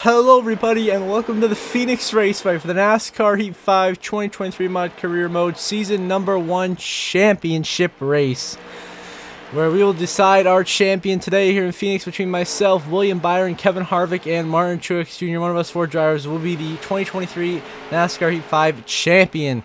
Hello everybody and welcome to the Phoenix Raceway for the NASCAR Heat 5 2023 Mod Career Mode Season Number 1 Championship Race, where we will decide our champion today here in Phoenix between myself, William Byron, Kevin Harvick, and Martin Truex Jr. One of us four drivers will be the 2023 NASCAR Heat 5 champion.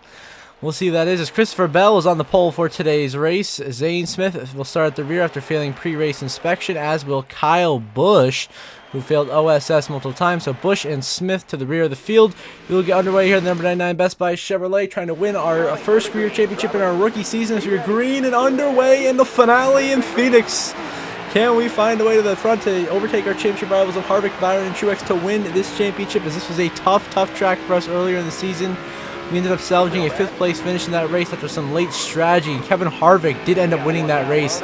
We'll see who that is, as Christopher Bell was on the pole for today's race. Zane Smith will start at the rear after failing pre-race inspection, as will Kyle Busch, who failed OSS multiple times. So Busch and Smith to the rear of the field. We will get underway here at the number 99 Best Buy Chevrolet, trying to win our first career championship in our rookie season. As we're green and underway in the finale in Phoenix. Can we find a way to the front to overtake our championship rivals of Harvick, Byron, and Truex to win this championship, as this was a tough track for us earlier in the season. We ended up salvaging a 5th place finish in that race after some late strategy. Kevin Harvick did end up winning that race,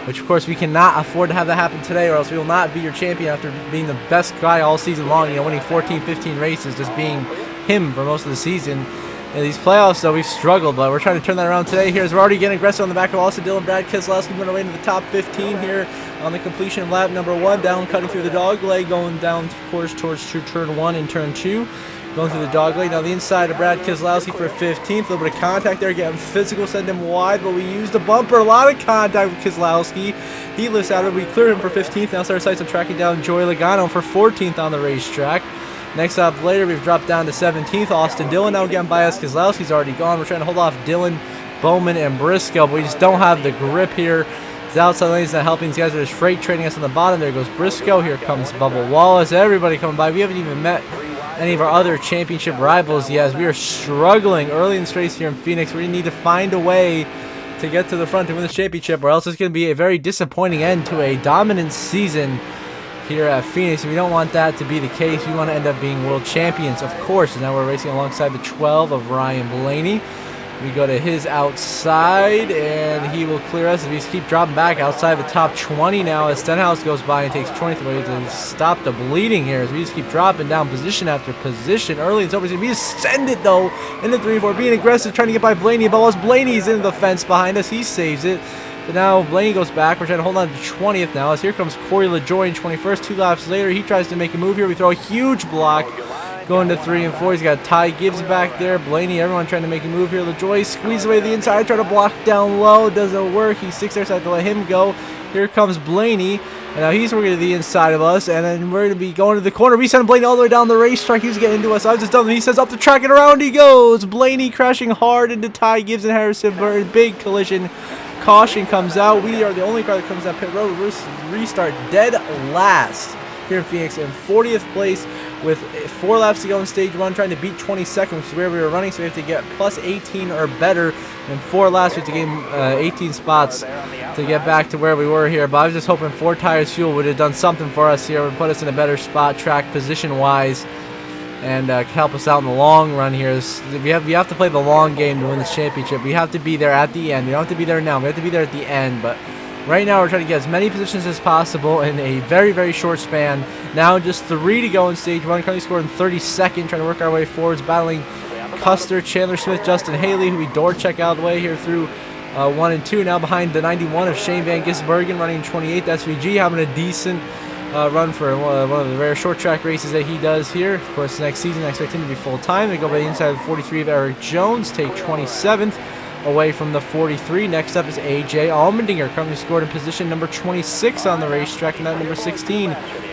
which of course we cannot afford to have that happen today, or else we will not be your champion after being the best guy all season long, winning 14, 15 races, just being him for most of the season. In these playoffs, though, we've struggled, but we're trying to turn that around today here, as we're already getting aggressive on the back of Austin Dillon. Brad Keselowski went away into the top 15 here on the completion of lap number 1, down cutting through the dog leg, going down course towards turn 1 and turn 2. Going through the dog leg. Now the inside of Brad Keselowski for 15th. A little bit of contact there, getting physical, send him wide, but we used the bumper. A lot of contact with Keselowski. He lifts out of it. We clear him for 15th. Now start sights on tracking down Joey Logano for 14th on the racetrack. Next up later, we've dropped down to 17th. Austin Dillon now getting by us. Keselowski's already gone. We're trying to hold off Dillon, Bowman, and Briscoe, but we just don't have the grip here. The outside lane's not helping. These guys are just freight trading us on the bottom. There goes Briscoe. Here comes Bubba Wallace. Everybody coming by. We haven't even met any of our other championship rivals yet, as we are struggling early in this race here in Phoenix. We need to find a way to get to the front to win this championship, or else it's going to be a very disappointing end to a dominant season here at Phoenix. We don't want that to be the case. We want to end up being world champions, of course. And now we're racing alongside the 12 of Ryan Blaney. We go to his outside, and he will clear us. We just keep dropping back outside the top 20 now, as Stenhouse goes by and takes 20th away to stop the bleeding here, as we just keep dropping down position after position. Early and so we just send it, though, into 3-4, being aggressive, trying to get by Blaney. But while Blaney's in the fence behind us, he saves it. But now Blaney goes back. We're trying to hold on to 20th now, as here comes Corey LaJoie in 21st. 2 laps later, he tries to make a move here. We throw a huge block. Going to 3 and 4, he's got Ty Gibbs back there. Blaney, everyone trying to make a move here. LaJoie squeezes away the inside, try to block down low. Doesn't work. He sticks there, so I have to let him go. Here comes Blaney, and now he's working to the inside of us, and then we're going to be going to the corner. We send Blaney all the way down the racetrack. He was getting into us. I was just done. He says up the track, and around he goes. Blaney crashing hard into Ty Gibbs and Harrison Burton. Big collision. Caution comes out. We are the only car that comes down pit road. We're restart dead last here in Phoenix in 40th place, with 4 laps to go in stage 1, trying to beat 22nd, which is where we were running, so we have to get plus 18 or better. In 4 laps, we have to gain 18 spots to get back to where we were here. But I was just hoping 4 tires fuel would have done something for us here, would put us in a better spot track position-wise, and help us out in the long run here. We have to play the long game to win this championship. We have to be there at the end. We don't have to be there now. We have to be there at the end, but right now, we're trying to get as many positions as possible in a very short span. Now, just 3 to go in stage 1. Currently scored in 32nd, trying to work our way forwards, battling Custer, Chandler Smith, Justin Haley, who we door check out of the way here through 1 and 2. Now behind the 91 of Shane Van Gisbergen, running 28th. SVG having a decent run for one of the rare short track races that he does here. Of course, next season, I expect him to be full time. They go by the inside of 43 of Eric Jones, take 27th. Away from the 43. Next up is AJ Allmendinger, currently scored in position number 26 on the racetrack, and that number 16,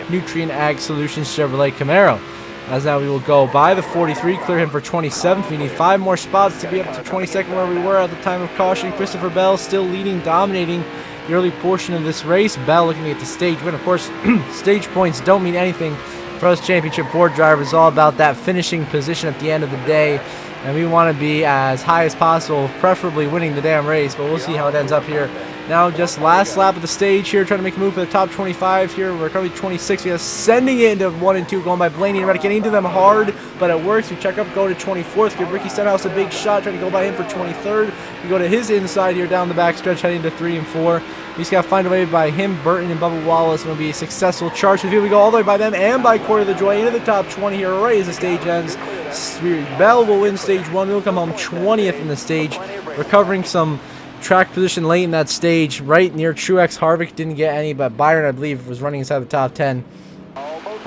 Nutrien Ag Solutions Chevrolet Camaro. As now we will go by the 43, clear him for 27th. We need 5 more spots to be up to 22nd, where we were at the time of caution. Christopher Bell still leading, dominating the early portion of this race. Bell looking at the stage win. Of course, stage points don't mean anything for us championship 4 drivers. It's all about that finishing position at the end of the day. And we want to be as high as possible, preferably winning the damn race, but we'll see how it ends up here. Now, just last lap of the stage here, trying to make a move for the top 25 here. We're currently 26. We are sending it into 1 and 2, going by Blaney and Reddick, getting into them hard, but it works. We check up, go to 24th, give Ricky Stenhouse a big shot, trying to go by him for 23rd. We go to his inside here down the back stretch, heading to 3 and 4. We just got to find a way by him, Burton, and Bubba Wallace, and it'll be a successful charge. So here we go all the way by them and by Corey LaJoie into the top 20 here right as the stage ends. Bell will win stage 1. We'll come home 20th in the stage, recovering some track position late in that stage, right near Truex. Harvick didn't get any, but Byron, I believe, was running inside the top 10.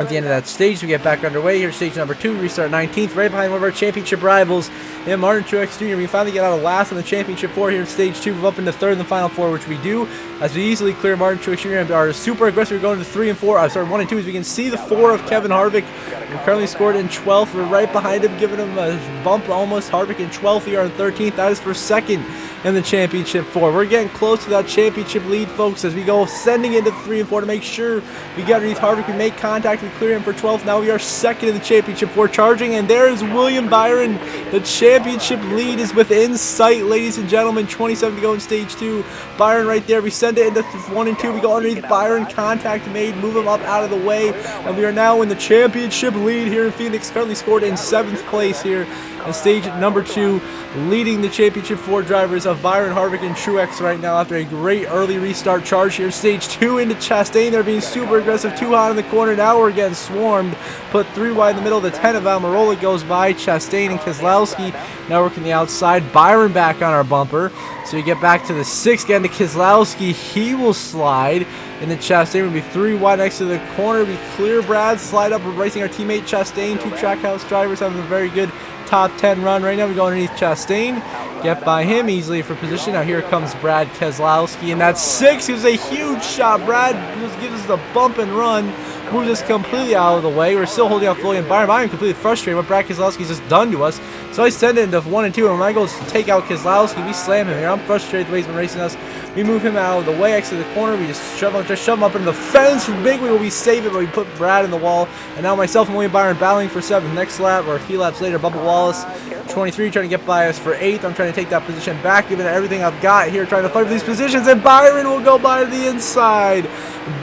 At the end of that stage, we get back underway. Here's stage number 2, restart 19th, right behind one of our championship rivals in Martin Truex Jr. We finally get out of last on the championship 4 here in stage 2, move up into 3rd in the final 4, which we do as we easily clear Martin Truex Jr. and are super aggressive. We're going to 3 and 4. Sorry, 1 and 2. As we can see the 4 of Kevin Harvick. We're currently scored in 12th. We're right behind him, giving him a bump almost. Harvick in 12th. We are in 13th. That is for 2nd in the championship 4. We're getting close to that championship lead, folks, as we go sending into 3 and 4 to make sure we get underneath Harvick. We make contact. We clear him for 12th. Now we are 2nd in the championship 4, charging, and there is William Byron. The championship lead is within sight, ladies and gentlemen. 27 to go in stage 2. Byron right there. We send it into 1 and 2. We go underneath Byron. Contact made. Move him up out of the way, and we are now in the championship lead here in Phoenix. Currently scored in 7th place here in stage number 2, leading the championship 4 drivers of Byron, Harvick, and Truex right now after a great early restart charge here. Stage 2 into Chastain. They're being super aggressive, too hot in the corner. Now we're getting swarmed. Put 3 wide in the middle. The 10 of Almirola goes by. Chastain and Keselowski now working the outside. Byron back on our bumper. So we get back to the 6th, again to Keselowski. He will slide. And then Chastain will be 3 wide next to the corner. We clear Brad, slide up, racing our teammate Chastain. 2 Trackhouse drivers having a very good top 10 run right now. We go underneath Chastain, get by him easily for position. Now here comes Brad Keselowski, and that's 6. It was a huge shot. Brad gives us the bump and run, moves us completely out of the way. We're still holding out fully in Byron. I'm completely frustrated what Brad Keselowski's just done to us. So I send it into 1 and 2, and when I go to take out Keselowski, we slam him here. I'm frustrated the way he's been racing us. We move him out of the way, exit the corner. We just shove him up into the fence. Big wheel, we save it, but we put Brad in the wall. And now myself and William Byron battling for 7th. Next lap, or a few laps later, Bubba Wallace, 23, trying to get by us for 8th. I'm trying to take that position back, giving it everything I've got here, trying to fight for these positions. And Byron will go by the inside.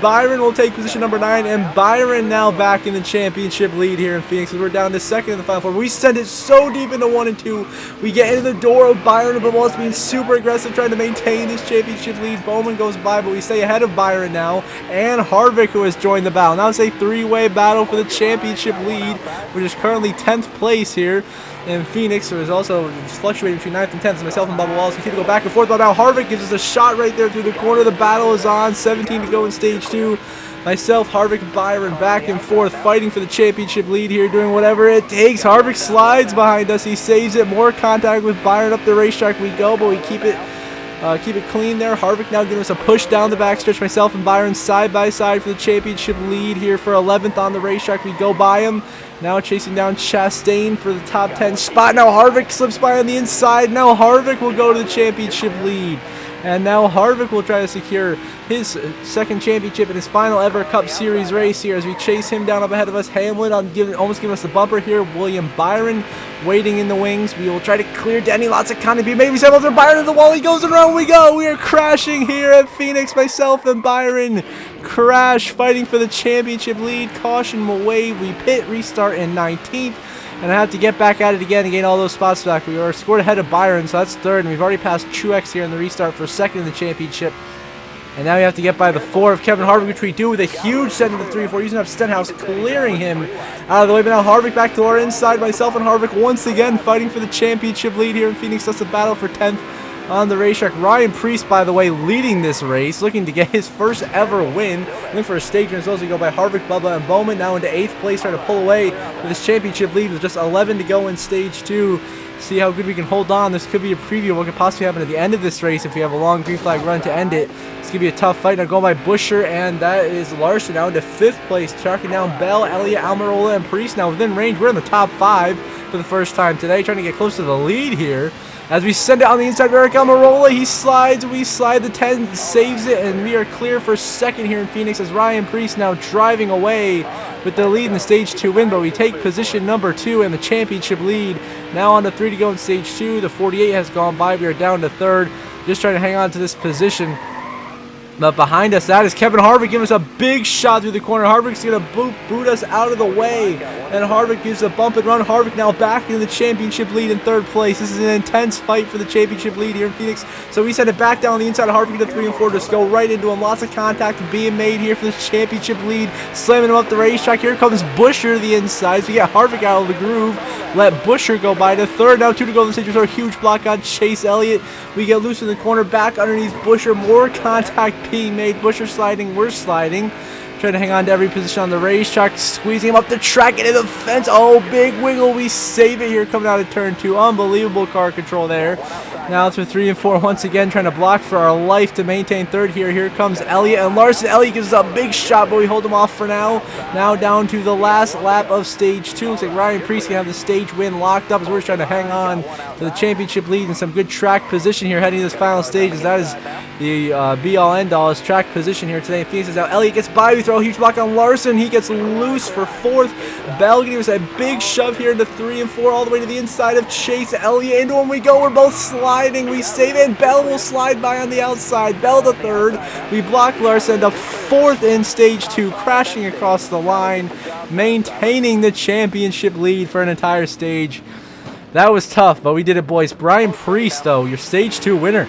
Byron will take position number 9, and Byron now back in the championship lead here in Phoenix. We're down to 2nd in the final 4. We send it so deep into 1 and 2. We get into the door of Byron, and Bubba Wallace being super aggressive, trying to maintain this championship lead. Bowman goes by, but we stay ahead of Byron now, and Harvick, who has joined the battle. Now it's a 3-way battle for the championship lead, which is currently 10th place here in Phoenix. There is also fluctuating between 9th and 10th. So myself and Bubba Wallace continue to go back and forth, but now Harvick gives us a shot right there through the corner. The battle is on. 17 to go in stage 2. Myself, Harvick, Byron back and forth, fighting for the championship lead here, doing whatever it takes. Harvick slides behind us. He saves it. More contact with Byron. Up the racetrack we go, but we keep it clean there. Harvick now giving us a push down the backstretch. Myself and Byron side by side for the championship lead here for 11th on the racetrack. We go by him. Now chasing down Chastain for the top 10 spot. Now Harvick slips by on the inside. Now Harvick will go to the championship lead. And now Harvick will try to secure his 2nd championship in his final ever Cup Series race here as we chase him down up ahead of us. Hamlin almost giving us the bumper here. William Byron waiting in the wings. We will try to clear Danny. Lots of contact. Maybe several to Byron to the wall. He goes around. We go. We are crashing here at Phoenix. Myself and Byron crash, fighting for the championship lead. Caution will wave. We pit, restart in 19th. And I have to get back at it again and gain all those spots back. We are scored ahead of Byron, so that's 3rd. And we've already passed Truex here in the restart for 2nd in the championship. And now we have to get by the 4 of Kevin Harvick, which we do with a huge send to the 3 and 4, using up Stenhouse, clearing him out of the way. But now Harvick back to our inside. Myself and Harvick once again fighting for the championship lead here in Phoenix. That's a battle for 10th on the racetrack. Ryan Preece, by the way, leading this race, looking to get his first ever win. Looking for a stage win. So we go by Harvick, Bubba, and Bowman. Now into 8th place, trying to pull away with this championship lead with just 11 to go in stage 2. See how good we can hold on. This could be a preview of what could possibly happen at the end of this race if we have a long green flag run to end it. This could be a tough fight. Now going by Busher, and that is Larson now into 5th place, tracking down Bell, Elliott, Almirola, and Preece now within range. We're in the top 5 for the first time today, trying to get close to the lead here. As we send it on the inside of Eric Almirola, he slides, we slide, the 10 saves it, and we are clear for 2nd here in Phoenix as Ryan Preece now driving away with the lead in the stage 2 win, but we take position number 2 in the championship lead. Now on to 3 to go in stage 2. The 48 has gone by. We are down to 3rd, just trying to hang on to this position. But behind us, that is Kevin Harvick giving us a big shot through the corner. Harvick's going to boot us out of the way. And Harvick gives a bump and run. Harvick now back into the championship lead in 3rd place. This is an intense fight for the championship lead here in Phoenix. So we send it back down the inside of Harvick into 3 and 4. Just go right into him. Lots of contact being made here for this championship lead. Slamming him up the racetrack. Here comes Busher to the inside. So we get Harvick out of the groove. Let Busher go by to 3rd. Now 2 to go in the stage. There's a huge block on Chase Elliott. We get loose in the corner. Back underneath Busher. More contact being made. Busher sliding. We're sliding. Trying to hang on to every position on the racetrack. Squeezing him up the track into the fence. Oh, big wiggle. We save it here coming out of turn 2. Unbelievable car control there. Now through 3 and 4 once again, trying to block for our life to maintain third here. Here comes Elliott and Larson. Elliott gives us a big shot, but we hold him off for now. Now down to the last lap of stage 2. Looks like Ryan Priest can have the stage win locked up as we're trying to hang on to the championship lead and some good track position here heading to this final stage, as that is the be-all end-all is track position here today. Phoenix is out. Elliott gets by. We throw a huge block on Larson. He gets loose for 4th. Bell giving us a big shove here into 3 and 4 all the way to the inside of Chase Elliott. Into him we go. We're both sliding. We save it, and Bell will slide by on the outside. Bell to 3rd. We block Larson to 4th in stage 2, crashing across the line, maintaining the championship lead for an entire stage. That was tough, but we did it, boys. Brian Priest, though, your stage 2 winner.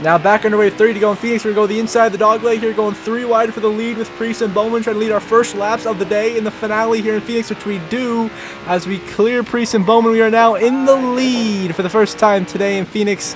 Now back underway, 30 to go in Phoenix. We're going to go the inside of the dog leg here, going 3 wide for the lead with Priest and Bowman trying to lead our first laps of the day in the finale here in Phoenix, which we do as we clear Priest and Bowman. We are now in the lead for the first time today in Phoenix,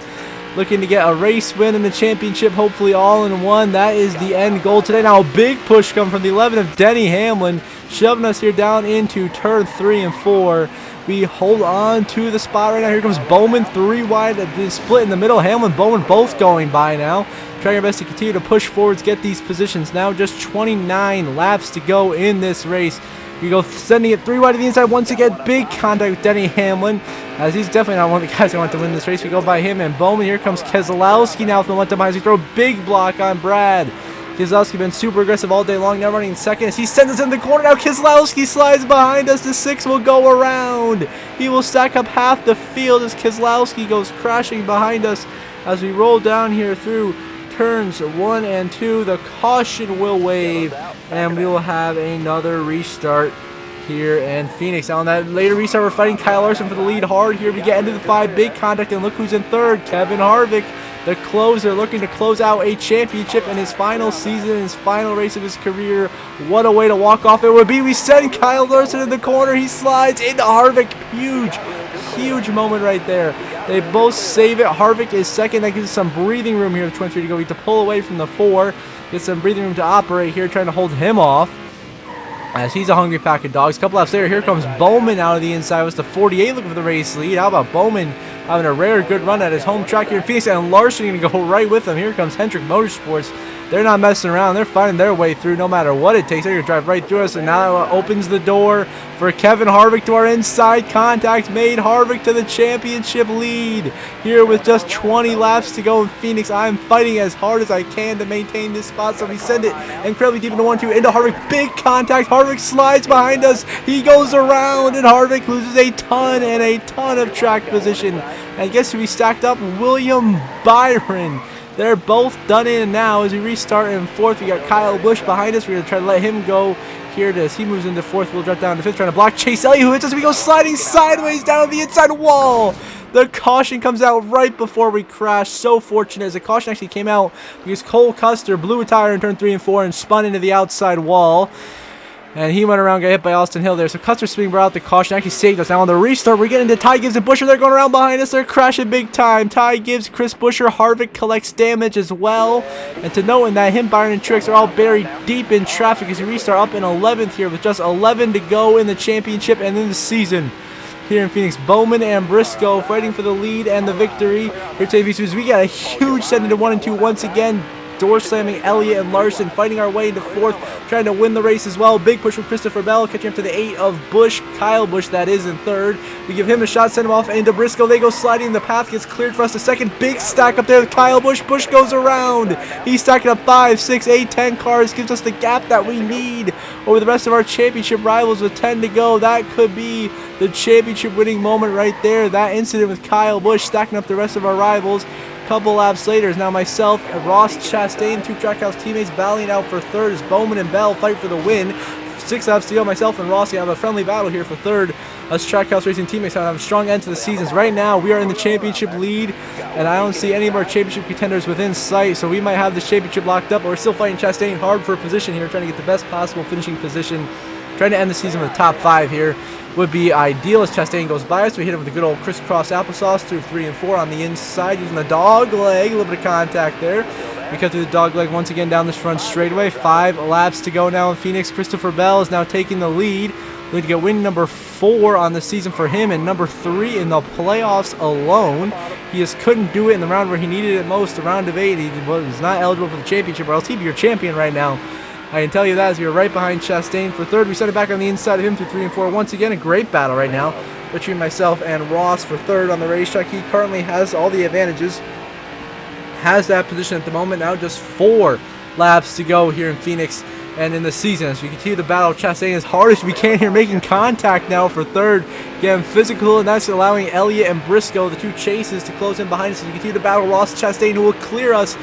looking to get a race win in the championship, hopefully all in one. That is the end goal today. Now a big push coming from the 11 of Denny Hamlin, shoving us here down into turn 3 and 4. We hold on to the spot right now. Here comes Bowman, 3 wide, split in the middle. Hamlin, Bowman both going by now. Trying our best to continue to push forwards, get these positions. Now just 29 laps to go in this race. We go sending it 3 wide to the inside. Once again, big contact with Denny Hamlin, as he's definitely not one of the guys who want to win this race. We go by him and Bowman. Here comes Keselowski now with the momentum behind us. We throw a big block on Brad. Keselowski been super aggressive all day long, now running in second as he sends us in the corner. Now Keselowski slides behind us. The 6 will go around. He will stack up half the field as Keselowski goes crashing behind us as we roll down here through turns 1 and 2. The caution will wave, and we will have another restart here in Phoenix. Now on that later restart, we're fighting Kyle Larson for the lead hard here. We get into the 5, big contact, and look who's in 3rd. Kevin Harvick, the closer, looking to close out a championship in his final season, his final race of his career. What a way to walk off it would be. We send Kyle Larson in the corner. He slides into Harvick. Huge moment right there. They both save it. Harvick is second. That gives us some breathing room here with 23 to go. We have to pull away from the 4. Get some breathing room to operate here, trying to hold him off, as he's a hungry pack of dogs. Couple laps later, here comes Bowman out of the inside. Was the 48 looking for the race lead. How about Bowman having a rare good run at his home track here in Phoenix, and Larson going to go right with him. Here comes Hendrick Motorsports. They're not messing around. They're finding their way through no matter what it takes. They're going to drive right through us, and now opens the door for Kevin Harvick to our inside. Contact made. Harvick to the championship lead here with just 20 laps to go in Phoenix. I'm fighting as hard as I can to maintain this spot, so we send it incredibly deep into 1-2 into Harvick. Big contact. Harvick slides behind us. He goes around, and Harvick loses a ton of track position. And guess who we stacked up? William Byron. They're both done in now as we restart in 4th. We got Kyle Busch behind us. We're going to try to let him go here as he moves into 4th. We'll drop down to 5th, trying to block Chase Elliott, who hits us. We go sliding sideways down the inside wall. The caution comes out right before we crash. So fortunate, as the caution actually came out because Cole Custer blew a tire in turn 3 and 4 and spun into the outside wall. And he went around, got hit by Austin Hill there. So Custer swing brought out the caution, actually saved us. Now on the restart, we're getting into Ty Gibbs and Buescher. They're going around behind us. They're crashing big time. Ty Gibbs, Chris Buescher, Harvick collects damage as well. And to note in that him, Byron, and Truex are all buried deep in traffic as we restart up in 11th here with just 11 to go in the championship and in the season here in Phoenix. Bowman and Briscoe fighting for the lead and the victory here today. We got a huge send into 1 and 2 once again. Door slamming Elliott and Larson, fighting our way into 4th, trying to win the race as well. Big push from Christopher Bell, catching up to the 8 of Busch. Kyle Busch, that is, in 3rd. We give him a shot, send him off into Briscoe. They go sliding. The path gets cleared for us. The 2nd big stack up there with Kyle Busch. Busch goes around. He's stacking up 5, 6, 8, 10 cars. Gives us the gap that we need over the rest of our championship rivals with 10 to go. That could be the championship winning moment right there. That incident with Kyle Busch stacking up the rest of our rivals. Couple laps later is now myself and Ross Chastain, 2 Trackhouse teammates, battling out for 3rd as Bowman and Bell fight for the win. 6 laps to go. Myself and Rossi have a friendly battle here for 3rd. Us Trackhouse Racing teammates have a strong end to the seasons. Right now, we are in the championship lead, and I don't see any of our championship contenders within sight, so we might have this championship locked up, but we're still fighting Chastain hard for a position here, trying to get the best possible finishing position. Trying to end the season with top 5 here would be ideal as Chastain goes by us. We hit him with a good old crisscross applesauce through 3 and 4 on the inside using the dog leg. A little bit of contact there. We cut through the dog leg once again down this front straightaway. 5 laps to go now in Phoenix. Christopher Bell is now taking the lead. We need to get win number 4 on the season for him and number 3 in the playoffs alone. He just couldn't do it in the round where he needed it most, the round of 8. He was not eligible for the championship, or else he'd be your champion right now. I can tell you that, as we are right behind Chastain for 3rd. We set it back on the inside of him through 3 and 4. Once again, a great battle right now between myself and Ross for 3rd on the racetrack. He currently has all the advantages, has that position at the moment. Now just 4 laps to go here in Phoenix and in the season, as we continue to battle Chastain as hard as we can here, making contact now for 3rd, getting physical, and that's allowing Elliott and Briscoe, the 2 chases, to close in behind us as we continue to battle Ross Chastain, who will clear us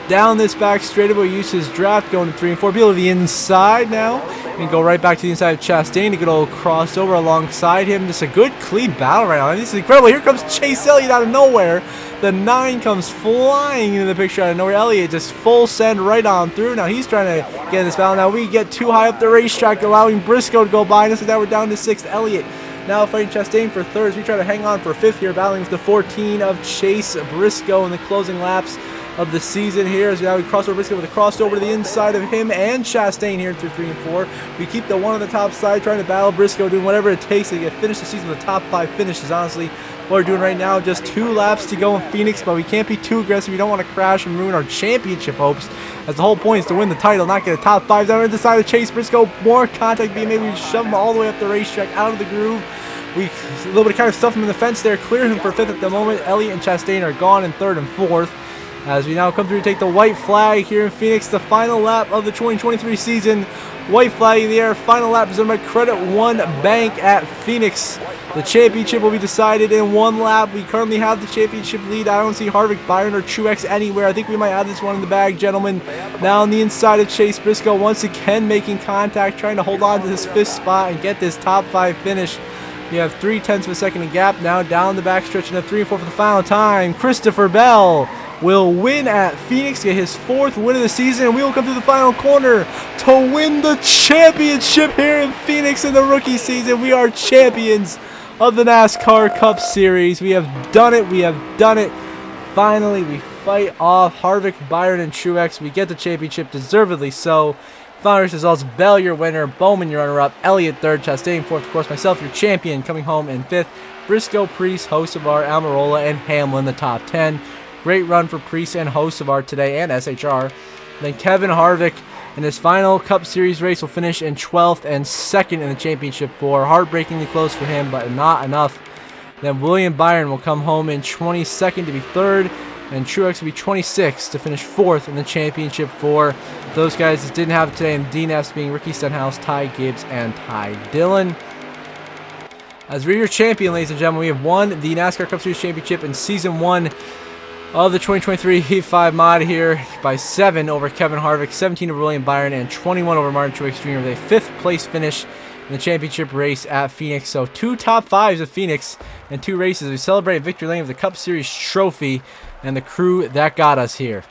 down this back straightaway. Use his draft going to 3 and 4. Be able to the inside now and go right back to the inside of Chastain. A good old crossover alongside him. Just a good clean battle right now. This is incredible. Here comes Chase Elliott out of nowhere. The 9 comes flying into the picture out of nowhere. Elliott just full send right on through. Now he's trying to get in this battle. Now we get too high up the racetrack, allowing Briscoe to go by us, and now we're down to 6th. Elliott now fighting Chastain for 3rd as we try to hang on for 5th here, battling with the 14 of Chase Briscoe in the closing laps of the season here, as now we cross over Briscoe with a crossover to the inside of him and Chastain here through 3 and 4. We keep the 1 on the top side, trying to battle Briscoe, doing whatever it takes to finish the season with the top 5 finishes. Honestly, what we're doing right now, just 2 laps to go in Phoenix, but we can't be too aggressive. We don't want to crash and ruin our championship hopes, as the whole point is to win the title, not get a top 5. Down the side of Chase Briscoe, more contact being made. We shove him all the way up the racetrack, out of the groove. We a little bit kind of stuff him in the fence there, clear him for 5th at the moment. Elliott and Chastain are gone in 3rd and 4th. As we now come through to take the white flag here in Phoenix, the final lap of the 2023 season. White flag in the air, final lap presented by Credit One Bank at Phoenix. The championship will be decided in 1 lap. We currently have the championship lead. I don't see Harvick, Byron, or Truex anywhere. I think we might have this one in the bag, gentlemen. Now on the inside of Chase Briscoe, once again making contact, trying to hold on to this 5th spot and get this top 5 finish. You have 0.3 of a second of gap now down the backstretch, and a 3 and 4 for the final time. Christopher Bell will win at Phoenix, get his 4th win of the season, and we will come to the final corner to win the championship here in Phoenix in the rookie season. We are champions of the NASCAR Cup Series. We have done it. We have done it. Finally, we fight off Harvick, Byron, and Truex. We get the championship, deservedly so. Final results: Bell, your winner; Bowman, your runner-up; Elliott, 3rd; Chastain, 4th; of course, myself, your champion, coming home in 5th; Briscoe, Priest, Hocevar, Almirola, and Hamlin, the top 10. Great run for Priest and Hocevar today, and SHR. Then Kevin Harvick in his final Cup Series race will finish in 12th and 2nd in the championship for. Heartbreakingly close for him, but not enough. Then William Byron will come home in 22nd to be 3rd, and Truex will be 26th to finish 4th in the championship for. Those guys that didn't have it today, and DNFs being Ricky Stenhouse, Ty Gibbs, and Ty Dillon. As we're your champion, ladies and gentlemen, we have won the NASCAR Cup Series Championship in Season 1 of the 2023 Heat 5 mod here by 7 over Kevin Harvick, 17 over William Byron, and 21 over Martin Truex Jr. with a 5th place finish in the championship race at Phoenix. So 2 top 5s at Phoenix and 2 races. We celebrate victory lane with the Cup Series trophy and the crew that got us here.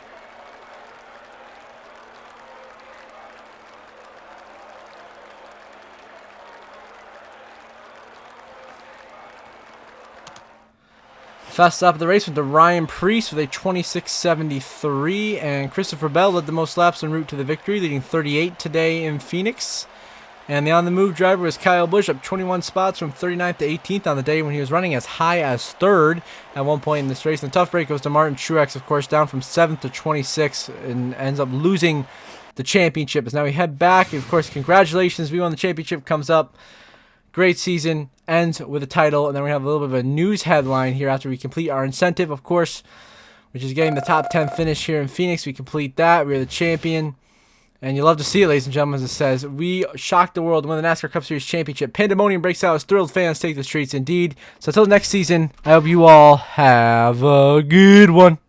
Fast stop of the race went to Ryan Preece with a 26.73, and Christopher Bell led the most laps en route to the victory, leading 38 today in Phoenix. And the on-the-move driver was Kyle Busch, up 21 spots from 39th to 18th on the day when he was running as high as 3rd at one point in this race. And the tough break goes to Martin Truex, of course, down from 7th to 26th, and ends up losing the championship. As now we head back, of course, congratulations, we won the championship, comes up. Great season, ends with a title, and then we have a little bit of a news headline here after we complete our incentive, of course, which is getting the top 10 finish here in Phoenix. We complete that. We're the champion, and you love to see it, ladies and gentlemen, as it says. We shocked the world to win the NASCAR Cup Series Championship. Pandemonium breaks out as thrilled fans take the streets, indeed. So until next season, I hope you all have a good one.